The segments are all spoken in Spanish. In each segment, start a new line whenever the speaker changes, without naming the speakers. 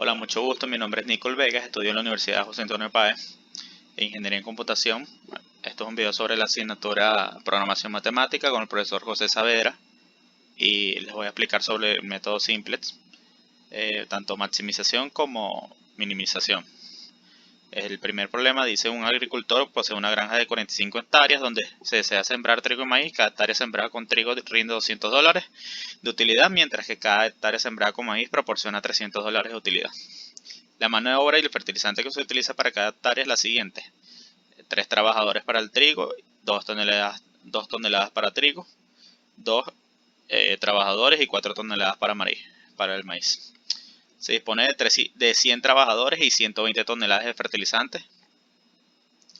Hola, mucho gusto. Mi nombre es Nicole Vegas, estudio en la Universidad José Antonio Páez en Ingeniería en Computación. Esto es un video sobre la asignatura Programación Matemática con el profesor José Saavedra y les voy a explicar sobre el método Simplex, tanto maximización como minimización. El primer problema dice: un agricultor posee una granja de 45 hectáreas donde se desea sembrar trigo y maíz. Cada hectárea sembrada con trigo rinde $200 de utilidad, mientras que cada hectárea sembrada con maíz proporciona $300 de utilidad. La mano de obra y el fertilizante que se utiliza para cada hectárea es la siguiente: 3 trabajadores para el trigo, 2 toneladas para trigo, 2 trabajadores y 4 toneladas para el maíz. Se dispone de 100 trabajadores y 120 toneladas de fertilizante.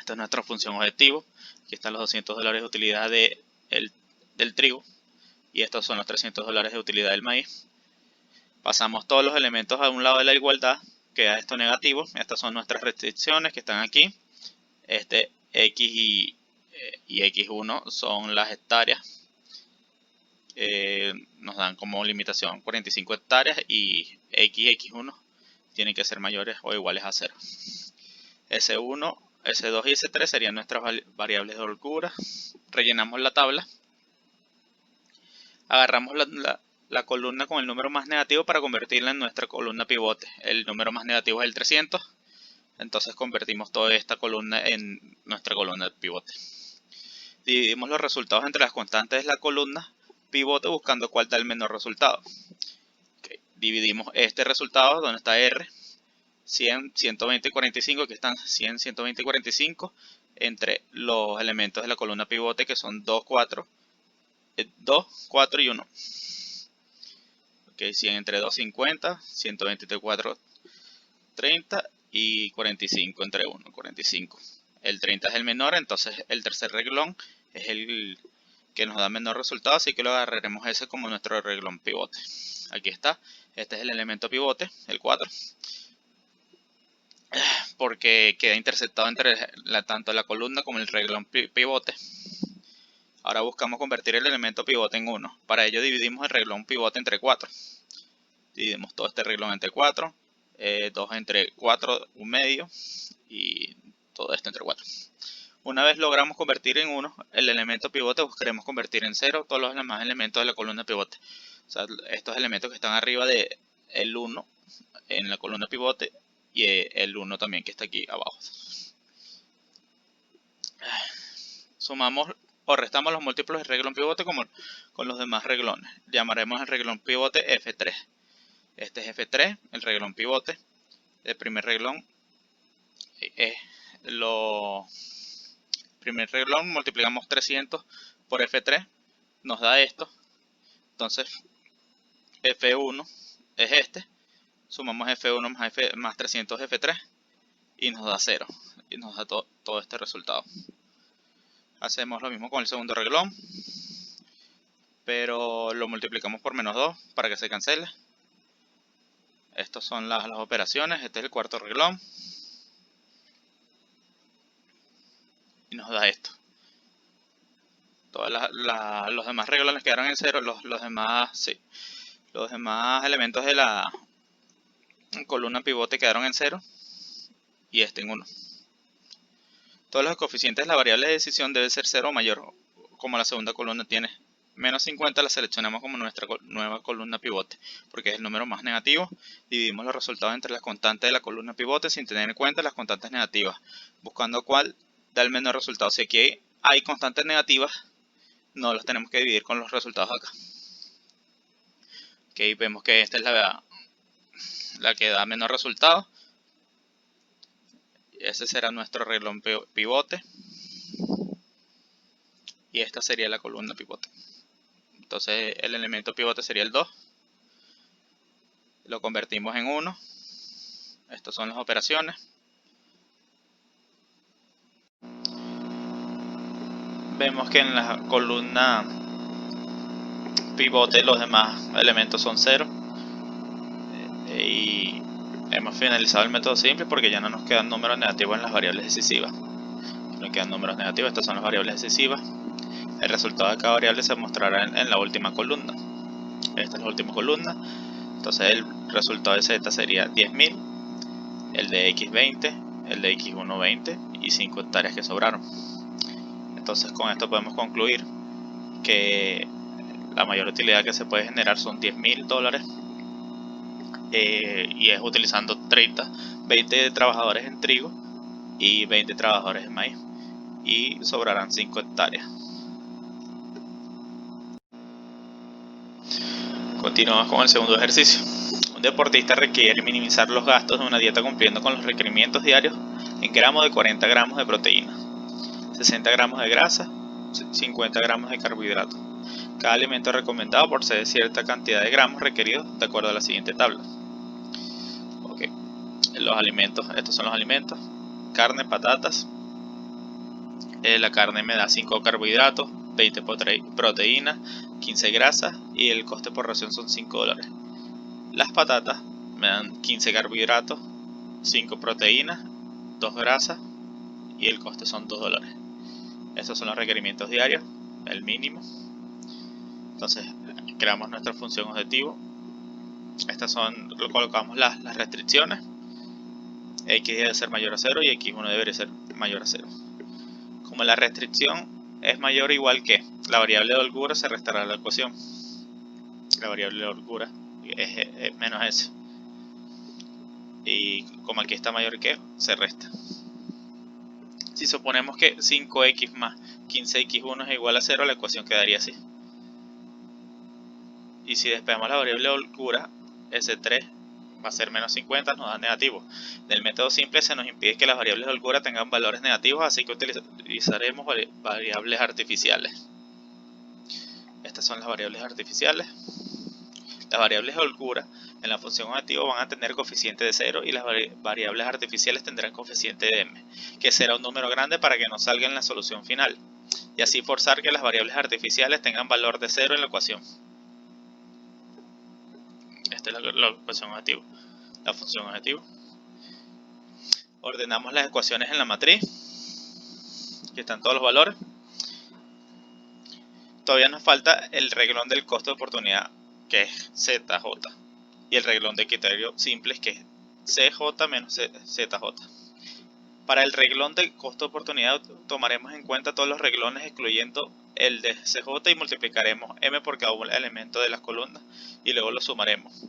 Esta es nuestra función objetivo. Aquí están los $200 de utilidad del trigo y estos son los $300 de utilidad del maíz. Pasamos todos los elementos a un lado de la igualdad, queda esto negativo. Estas son nuestras restricciones que están aquí. X y X1 son las hectáreas. Nos dan como limitación 45 hectáreas y X1 tienen que ser mayores o iguales a 0. S1, S2 y S3 serían nuestras variables de holgura. Rellenamos la tabla. Agarramos la columna con el número más negativo para convertirla en nuestra columna pivote. El número más negativo es el 300. Entonces convertimos toda esta columna en nuestra columna pivote. Dividimos los resultados entre las constantes de la columna pivote buscando cuál da el menor resultado. Dividimos este resultado donde está R, 100, 120 y 45, aquí están 100, 120 y 45, entre los elementos de la columna pivote que son 2, 4 y 1. 100 entre 2, 50, 120 entre 4, 30 y 45 entre 1, 45. El 30 es el menor, entonces el tercer reglón es el que nos da menor resultado, así que lo agarraremos ese como nuestro reglón pivote. Aquí está, este es el elemento pivote, el 4, porque queda interceptado entre tanto la columna como el reglón pivote. Ahora buscamos convertir el elemento pivote en 1. Para ello dividimos el reglón pivote entre 4. Dividimos todo este reglón entre 4, 2 entre 4, 1 medio y todo esto entre 4. Una vez logramos convertir en 1 el elemento pivote, buscaremos convertir en 0 todos los demás elementos de la columna pivote. O sea, estos elementos que están arriba de el 1 en la columna pivote y el 1 también que está aquí abajo. Sumamos o restamos los múltiplos del reglón pivote como con los demás reglones. Llamaremos el reglón pivote F3. Este es F3, el reglón pivote. El primer reglón es primer reglón, multiplicamos 300 por F3, nos da esto. Entonces F1 es este, sumamos F1 más 300 F3 y nos da 0, y nos da todo este resultado. Hacemos lo mismo con el segundo reglón, pero lo multiplicamos por menos 2 para que se cancele. Estas son las operaciones. Este es el cuarto reglón y nos da esto. Todos los demás reglones quedaron en 0, los demás elementos de la columna pivote quedaron en 0 y este en 1. Todos los coeficientes de la variable de decisión deben ser 0 o mayor. Como la segunda columna tiene menos 50, la seleccionamos como nuestra nueva columna pivote, porque es el número más negativo. Dividimos los resultados entre las constantes de la columna pivote sin tener en cuenta las constantes negativas, buscando cuál da el menor resultado. Si aquí hay constantes negativas, no las tenemos que dividir con los resultados acá. Vemos que esta es la que da menor resultado. Ese será nuestro reglón pivote. Y esta sería la columna pivote. Entonces el elemento pivote sería el 2. Lo convertimos en 1. Estas son las operaciones. Vemos que en la columna pivote los demás elementos son 0. Y hemos finalizado el método simple porque ya no nos quedan números negativos en las variables decisivas. No quedan números negativos, estas son las variables decisivas. El resultado de cada variable se mostrará en la última columna. Esta es la última columna. Entonces el resultado de Z sería 10.000, el de X 20, el de X1 20 y 5 hectáreas que sobraron. Entonces con esto podemos concluir que la mayor utilidad que se puede generar son $10.000 y es utilizando 20 trabajadores en trigo y 20 trabajadores en maíz, y sobrarán 5 hectáreas. Continuamos con el segundo ejercicio. Un deportista requiere minimizar los gastos de una dieta cumpliendo con los requerimientos diarios en gramos de 40 gramos de proteína, 60 gramos de grasa, 50 gramos de carbohidratos. Cada alimento recomendado posee cierta cantidad de gramos requeridos de acuerdo a la siguiente tabla. Okay. Los alimentos, estos son los alimentos: carne, patatas. La carne me da 5 carbohidratos, 20 proteínas, 15 grasas y el coste por ración son $5. Las patatas me dan 15 carbohidratos, 5 proteínas, 2 grasas y el coste son $2. Estos son los requerimientos diarios, el mínimo. Entonces creamos nuestra función objetivo. Estas son, colocamos las restricciones. X debe ser mayor a 0 y X1 debería ser mayor a 0. Como la restricción es mayor o igual que la variable de holgura, se restará a la ecuación. La variable de holgura es menos S. Y como aquí está mayor que, se resta. Si suponemos que 5x más 15x1 es igual a 0, la ecuación quedaría así. Y si despejamos la variable de holgura, S3 va a ser menos 50, nos da negativo. Del método simple se nos impide que las variables de holgura tengan valores negativos, así que utilizaremos variables artificiales. Estas son las variables artificiales. Las variables de holgura en la función objetivo van a tener coeficiente de 0 y las variables artificiales tendrán coeficiente de m, que será un número grande para que no salga en la solución final, y así forzar que las variables artificiales tengan valor de 0 en la ecuación. Esta es la ecuación objetivo, la función objetivo. Ordenamos las ecuaciones en la matriz, que están todos los valores. Todavía nos falta el reglón del costo de oportunidad, que es ZJ, y el reglón de criterio simples, que es CJ menos ZJ. Para el reglón del costo de oportunidad tomaremos en cuenta todos los reglones excluyendo el de CJ y multiplicaremos m por cada elemento de las columnas y luego lo sumaremos.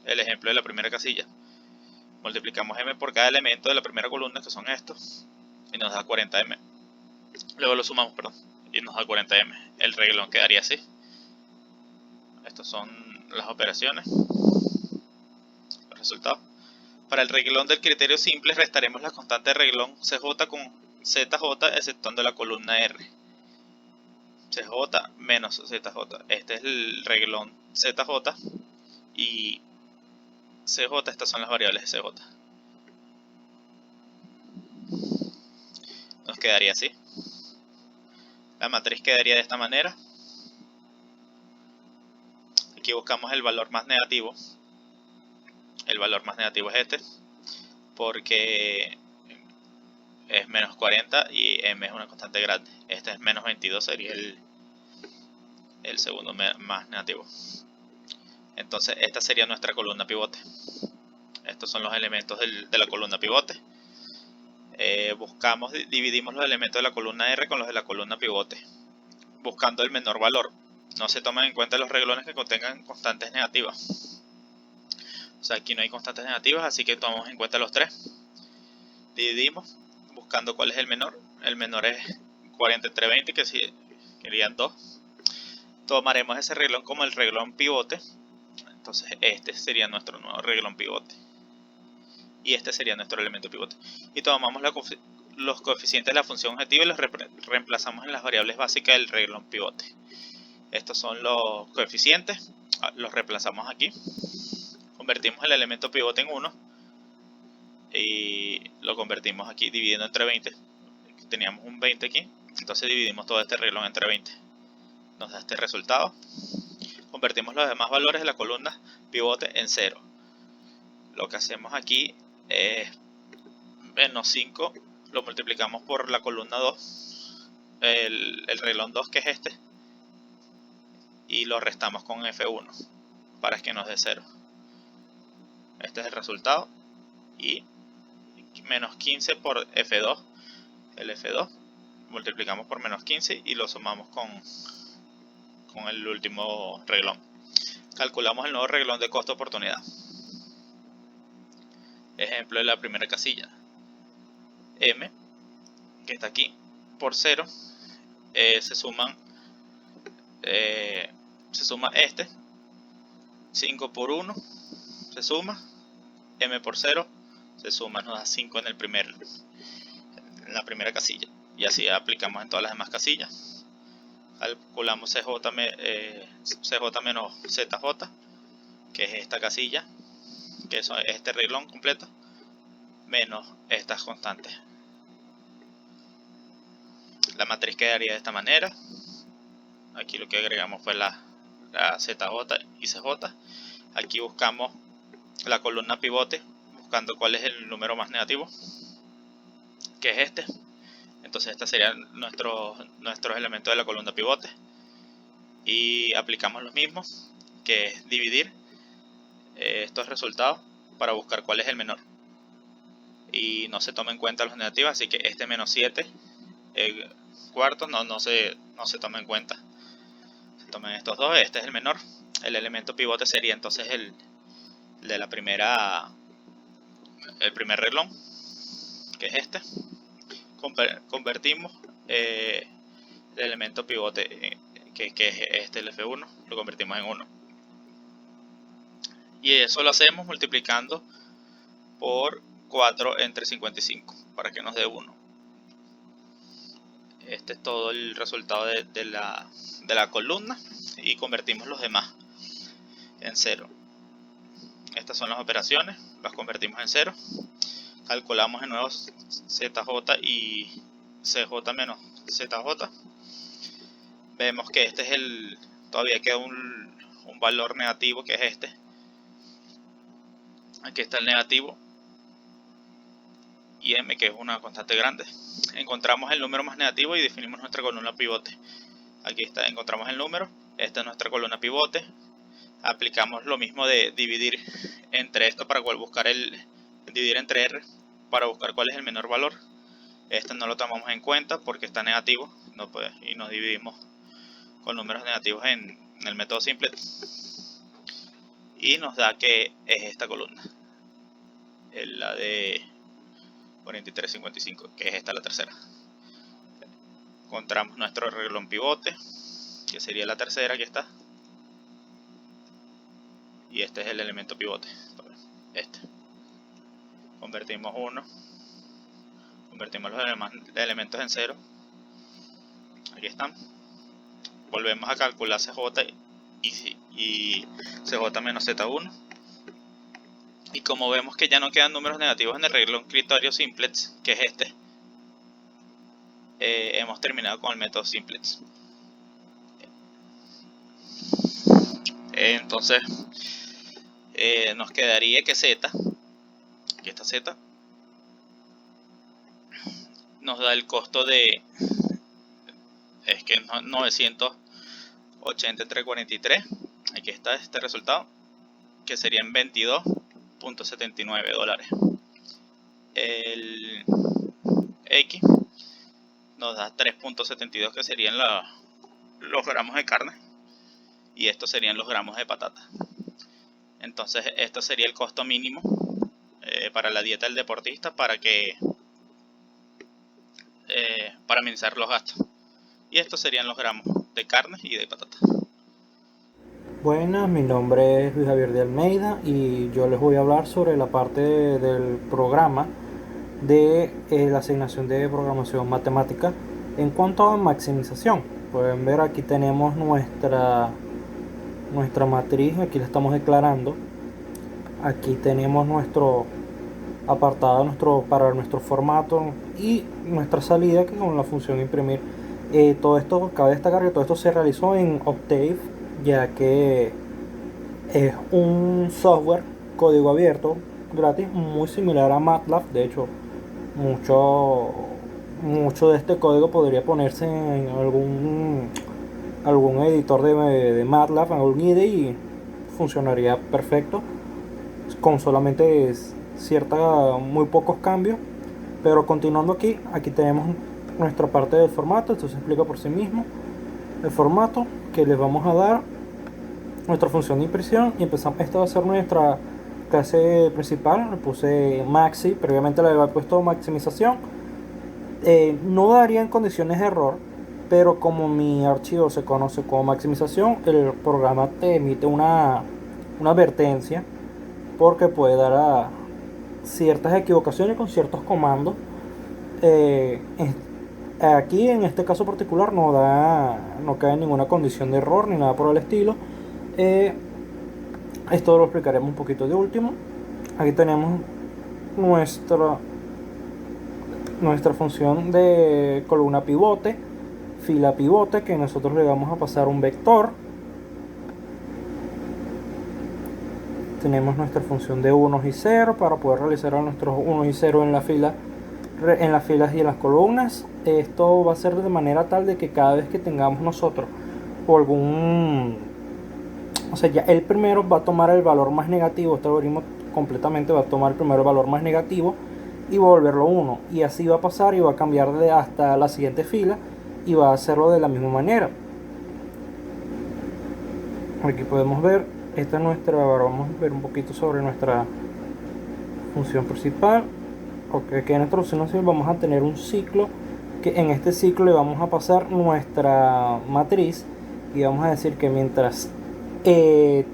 El ejemplo de la primera casilla: multiplicamos m por cada elemento de la primera columna, que son estos, y nos da 40m. Luego lo sumamos, y nos da 40m. El reglón quedaría así. Estas son las operaciones, los resultados. Para el reglón del criterio simple restaremos la constante de reglón CJ con ZJ exceptuando la columna R. CJ menos ZJ. Este es el reglón ZJ y CJ, estas son las variables de CJ. Nos quedaría así. La matriz quedaría de esta manera. Aquí buscamos el valor más negativo. El valor más negativo es este, porque es menos 40 y m es una constante grande. Este es menos 22, sería el segundo más negativo. Entonces esta sería nuestra columna pivote. Estos son los elementos de la columna pivote. Dividimos los elementos de la columna R con los de la columna pivote, buscando el menor valor. No se toman en cuenta los reglones que contengan constantes negativas. O sea, aquí no hay constantes negativas, así que tomamos en cuenta los tres. Dividimos buscando cuál es el menor. El menor es 40 entre 20, que serían 2. Tomaremos ese reglón como el reglón pivote. Entonces este sería nuestro nuevo reglón pivote. Y este sería nuestro elemento pivote. Y tomamos los coeficientes de la función objetiva y los reemplazamos en las variables básicas del reglón pivote. Estos son los coeficientes. Los reemplazamos aquí. Convertimos el elemento pivote en 1. Y lo convertimos aquí dividiendo entre 20. Teníamos un 20 aquí. Entonces dividimos todo este reglón entre 20. Nos da este resultado. Convertimos los demás valores de la columna pivote en 0. Lo que hacemos aquí es menos 5. Lo multiplicamos por la columna 2. El reglón 2, que es este. Y lo restamos con F1 para que nos dé 0. este es el resultado, y menos 15 por F2, el F2 multiplicamos por menos 15 y lo sumamos con el último reglón. Calculamos el nuevo reglón de costo de oportunidad. Ejemplo de la primera casilla, M, que está aquí, por 0, se suma 5 por 1, se suma, M por 0, se suma, nos da 5 en la primera casilla. Y así aplicamos en todas las demás casillas. Calculamos CJ menos ZJ, que es esta casilla, que es este reglón completo, menos estas constantes. La matriz quedaría de esta manera. Aquí lo que agregamos fue la ZJ y CJ. Aquí buscamos la columna pivote, buscando cuál es el número más negativo, que es este. Entonces estos serían nuestros elementos de la columna pivote. Y aplicamos lo mismo, que es dividir estos resultados para buscar cuál es el menor. Y no se toma en cuenta los negativos, así que este menos 7 cuartos no se toma en cuenta. Se toman estos dos, este es el menor. El elemento pivote sería entonces el primer reglón, que es este. Convertimos el elemento pivote, que es este, el F1, lo convertimos en 1. Y eso lo hacemos multiplicando por 4 entre 55 para que nos dé 1. Este es todo el resultado de la columna, y convertimos los demás en 0. Estas son las operaciones, las convertimos en 0. Calculamos de nuevo ZJ y CJ menos ZJ. Vemos que este es todavía queda un valor negativo, que es este. Aquí está el negativo y M, que es una constante grande. Encontramos el número más negativo y definimos nuestra columna pivote. Aquí está, encontramos el número, esta es nuestra columna pivote. Aplicamos lo mismo de dividir entre esto para buscar dividir entre R para buscar cuál es el menor valor. Este no lo tomamos en cuenta porque está negativo, y nos dividimos con números negativos en el método simple, y nos da que es esta columna, la de 43.55, que es esta la tercera. Encontramos nuestro reglón pivote, que sería la tercera, aquí está, y este es el elemento pivote, este. Convertimos los elementos en 0, aquí están. Volvemos a calcular CJ y CJ menos Z1, y como vemos que ya no quedan números negativos en el reglón criterio simplex, que es este, hemos terminado con el método simplex. Entonces nos quedaría que Z, aquí está Z, nos da el costo de 983.43. Aquí está este resultado, que serían $22.79. El X nos da 3.72, que serían los gramos de carne, y estos serían los gramos de patata. Entonces esto sería el costo mínimo para la dieta del deportista para minimizar los gastos. Y estos serían los gramos de carne y de patata.
Buenas, mi nombre es Luis Javier de Almeida y yo les voy a hablar sobre la parte del programa de la asignación de programación matemática en cuanto a maximización. Pueden ver, aquí tenemos nuestra matriz, aquí la estamos declarando. Aquí tenemos nuestro apartado para nuestro formato y nuestra salida, que con la función imprimir. Todo esto, cabe destacar que todo esto se realizó en Octave, ya que es un software código abierto gratis muy similar a MATLAB. De hecho, mucho de este código podría ponerse en algún editor de MATLAB, en algún IDE, y funcionaría perfecto. con solamente muy pocos cambios. Pero continuando aquí tenemos nuestra parte del formato. Esto se explica por sí mismo. El formato que les vamos a dar, nuestra función de impresión, y empezamos. Esta va a ser nuestra clase principal. Le puse maxi, previamente le había puesto maximización. No daría en condiciones de error, pero como mi archivo se conoce como maximización, el programa te emite una advertencia porque puede dar a ciertas equivocaciones con ciertos comandos. Aquí en este caso particular no cae en ninguna condición de error ni nada por el estilo. Esto lo explicaremos un poquito de último. Aquí tenemos nuestra función de columna pivote, fila pivote, que nosotros le vamos a pasar un vector. Tenemos nuestra función de unos y ceros para poder realizar nuestros unos y ceros en las filas y en las columnas. Esto va a ser de manera tal de que cada vez que tengamos nosotros ya el primero va a tomar el valor más negativo. Este algoritmo completamente va a tomar el primero valor más negativo y volverlo 1, y así va a pasar y va a cambiar hasta la siguiente fila y va a hacerlo de la misma manera. Aquí podemos ver, esta es vamos a ver un poquito sobre nuestra función principal. Aquí en nuestra función vamos a tener un ciclo, que en este ciclo le vamos a pasar nuestra matriz y vamos a decir que mientras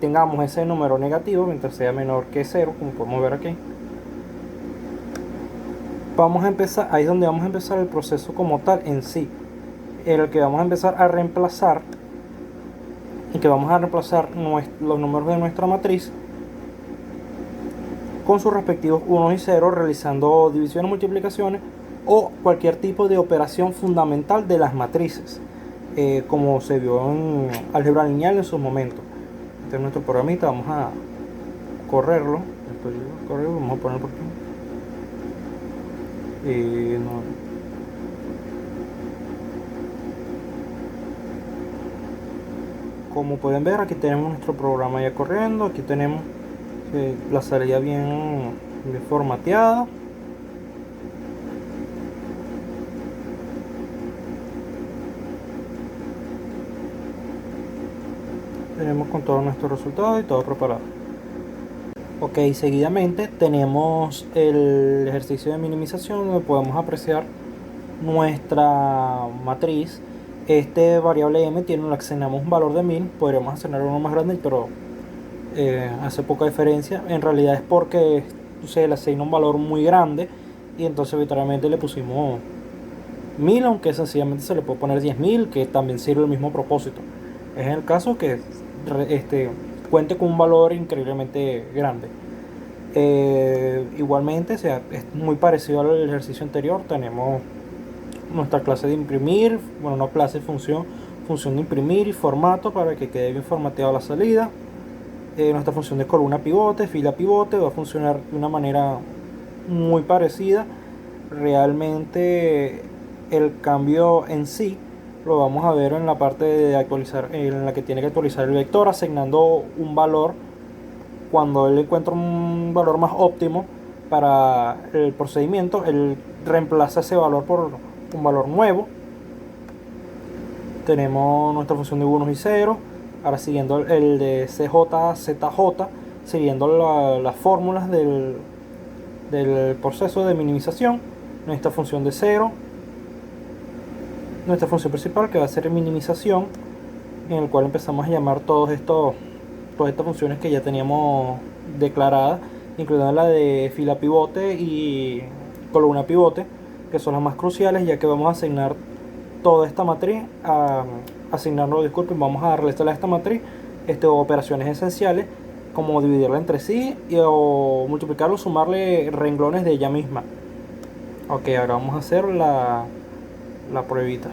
tengamos ese número negativo, mientras sea menor que 0, como podemos ver aquí, vamos a empezar, ahí es donde vamos a empezar el proceso como tal en sí, en el que vamos a empezar a reemplazar, y que vamos a reemplazar los números de nuestra matriz con sus respectivos 1 y 0, realizando divisiones, multiplicaciones o cualquier tipo de operación fundamental de las matrices, como se vio en álgebra lineal en su momento. Este es nuestro programita, vamos a correrlo. Vamos a poner por aquí. Como pueden ver, aquí tenemos nuestro programa ya corriendo. Aquí tenemos la salida bien formateada. Tenemos con todos nuestros resultados y todo preparado. Ok, seguidamente tenemos el ejercicio de minimización, donde podemos apreciar nuestra matriz. Este variable m le asignamos un valor de 1000. Podríamos asignar uno más grande, pero hace poca diferencia. En realidad es porque se le asigna un valor muy grande y entonces arbitrariamente le pusimos 1000, aunque sencillamente se le puede poner 10.000, que también sirve el mismo propósito. Es en el caso que cuente con un valor increíblemente grande. Igualmente, es muy parecido al ejercicio anterior. Tenemos nuestra clase de imprimir, función de imprimir y formato para que quede bien formateado la salida. Nuestra función de columna pivote, fila pivote, va a funcionar de una manera muy parecida. Realmente el cambio en sí lo vamos a ver en la parte de actualizar, en la que tiene que actualizar el vector, asignando un valor. Cuando él encuentra un valor más óptimo para el procedimiento, él reemplaza ese valor por un valor nuevo. Tenemos nuestra función de unos y ceros. Ahora siguiendo el de CJ, ZJ, siguiendo las fórmulas del proceso de minimización. Nuestra función de 0, nuestra función principal, que va a ser minimización, en el cual empezamos a llamar todas estas funciones que ya teníamos declaradas, incluyendo la de fila pivote y columna pivote, que son las más cruciales, ya que vamos a asignar toda esta matriz, vamos a realizar a esta matriz operaciones esenciales, como dividirla entre sí o multiplicarlo, sumarle renglones de ella misma. Ok, ahora vamos a hacer la pruebita.